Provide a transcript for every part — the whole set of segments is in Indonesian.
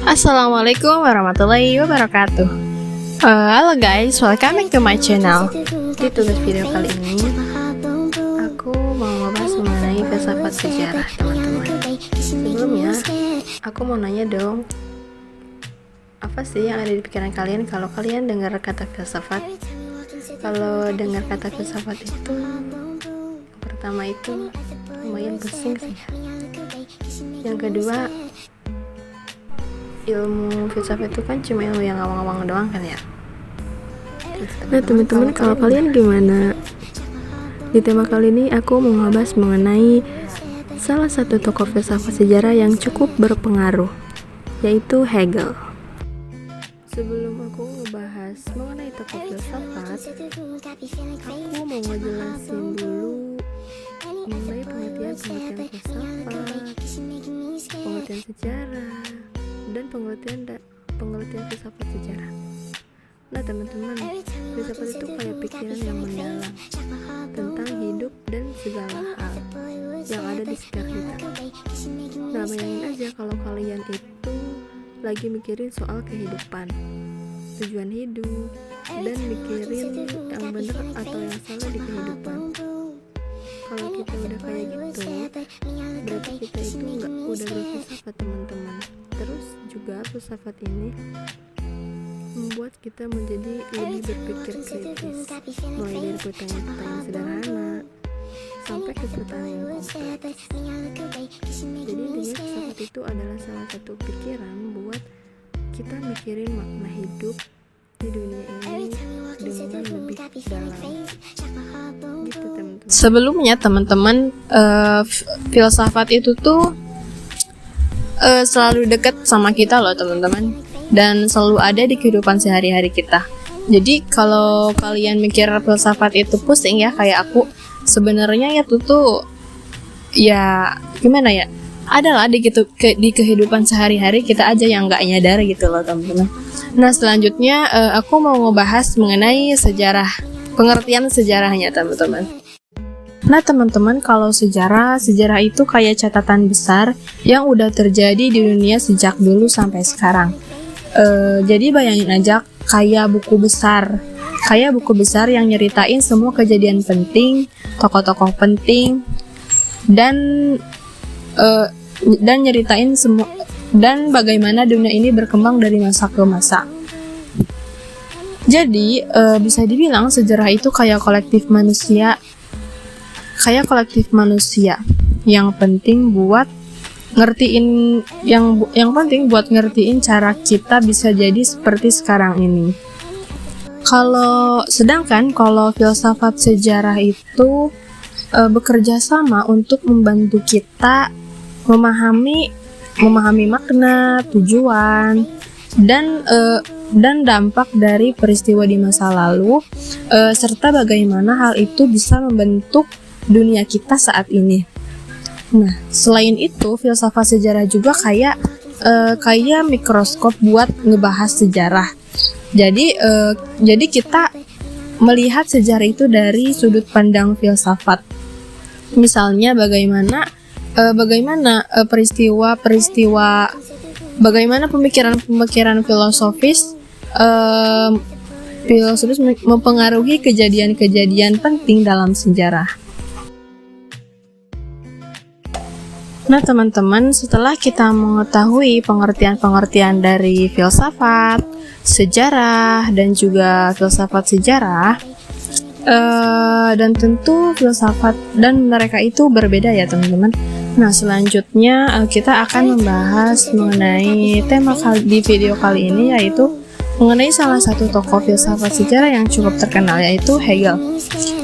Assalamualaikum warahmatullahi wabarakatuh. Halo guys, welcome to my channel. Di tugas video kali ini, aku mau membahas mengenai filsafat sejarah, teman-teman. Sebelumnya, aku mau nanya dong, apa sih yang ada di pikiran kalian kalau kalian dengar kata filsafat? Kalau dengar kata filsafat itu, yang pertama itu lumayan pusing sih. Yang kedua, ilmu filsafat itu kan cuma ilmu yang ngawang-ngawang doang kan ya. Nah teman-teman, kalau kalian gimana? Di tema kali ini aku mau ngebahas mengenai salah satu tokoh filsafat sejarah yang cukup berpengaruh, yaitu Hegel. Sebelum aku ngebahas mengenai tokoh filsafat, aku mau ngejelasin dulu mengenai pengertian filsafat, pengertian sejarah, dan pengertian filsafat sejarah. Nah teman-teman, filsafat itu kayak pikiran yang mendalam tentang hidup dan segala hal yang ada di sekitar kita. Nah bayangin aja kalau kalian itu lagi mikirin soal kehidupan, tujuan hidup, dan mikirin yang benar atau yang salah di kehidupan. Kalau kita udah kayak gitu, berarti kita itu udah berfilsafat, teman-teman. Terus juga filsafat ini membuat kita menjadi lebih berpikir kritis, mulai dari pertanyaan-pertanyaan sederhana sampai ke pertanyaan kompleks. Jadi intinya filsafat itu adalah salah satu pikiran buat kita mikirin makna hidup di dunia ini dengan lebih dalam. Gitu teman-teman. Sebelumnya teman-teman, filsafat itu tuh selalu dekat sama kita loh teman-teman, dan selalu ada di kehidupan sehari-hari kita. Jadi kalau kalian mikir filsafat itu pusing ya kayak aku, sebenarnya ya tuh ya gimana ya, adalah di kehidupan sehari-hari kita aja yang nggak nyadar gitu loh teman-teman. Nah selanjutnya aku mau ngebahas mengenai sejarah, pengertian sejarahnya teman-teman. Nah teman-teman, kalau sejarah itu kayak catatan besar yang udah terjadi di dunia sejak dulu sampai sekarang. Jadi bayangin aja kayak buku besar yang nyeritain semua kejadian penting, tokoh-tokoh penting, dan nyeritain semua dan bagaimana dunia ini berkembang dari masa ke masa. Jadi bisa dibilang sejarah itu kayak kolektif manusia yang penting buat ngertiin cara kita bisa jadi seperti sekarang ini. Sedangkan kalau filsafat sejarah itu bekerja sama untuk membantu kita memahami makna, tujuan, dan dampak dari peristiwa di masa lalu, serta bagaimana hal itu bisa membentuk dunia kita saat ini. Nah, selain itu, filsafat sejarah juga kayak mikroskop buat ngebahas sejarah. Jadi kita melihat sejarah itu dari sudut pandang filsafat. Misalnya bagaimana pemikiran filosofis mempengaruhi kejadian-kejadian penting dalam sejarah. Nah teman-teman, setelah kita mengetahui pengertian dari filsafat, sejarah, dan juga filsafat sejarah, dan tentu filsafat dan mereka itu berbeda ya teman-teman. Nah selanjutnya kita akan membahas mengenai tema di video kali ini, yaitu mengenai salah satu tokoh filsafat sejarah yang cukup terkenal, yaitu Hegel.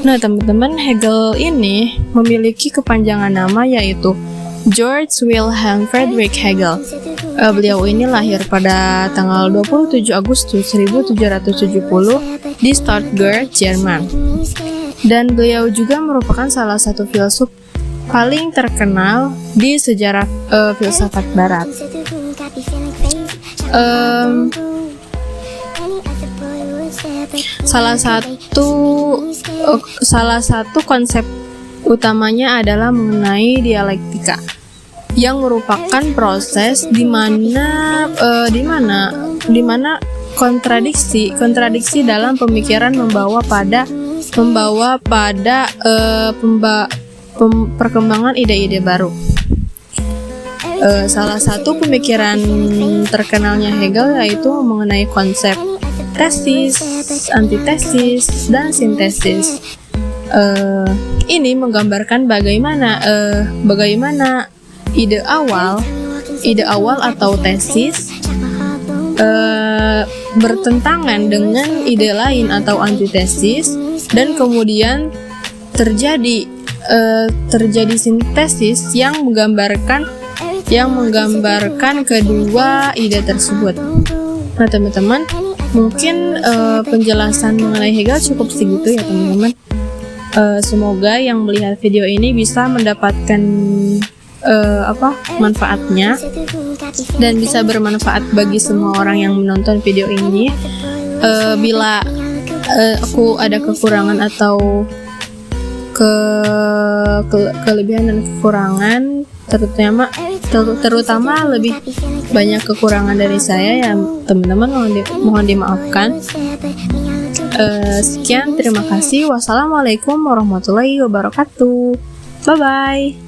Nah teman-teman, Hegel ini memiliki kepanjangan nama yaitu Georg Wilhelm Friedrich Hegel. Beliau ini lahir pada tanggal 27 Agustus 1770 di Stuttgart, Jerman. Dan beliau juga merupakan salah satu filsuf paling terkenal di sejarah filsafat barat. Salah satu konsep utamanya adalah mengenai dialektika. yang merupakan proses di mana kontradiksi dalam pemikiran membawa pada perkembangan ide-ide baru. Salah satu pemikiran terkenalnya Hegel yaitu mengenai konsep tesis, antitesis, dan sintesis. Ini menggambarkan bagaimana ide awal atau tesis bertentangan dengan ide lain atau antitesis, dan kemudian terjadi sintesis yang menggambarkan kedua ide tersebut. Nah teman-teman, mungkin penjelasan mengenai Hegel cukup segitu ya teman-teman. Semoga yang melihat video ini bisa mendapatkan manfaatnya dan bisa bermanfaat bagi semua orang yang menonton video ini. Bila aku ada kekurangan atau kelebihan dan kekurangan, terutama lebih banyak kekurangan dari saya, ya teman-teman mohon dimaafkan. Sekian, terima kasih. Wassalamualaikum warahmatullahi wabarakatuh. Bye bye.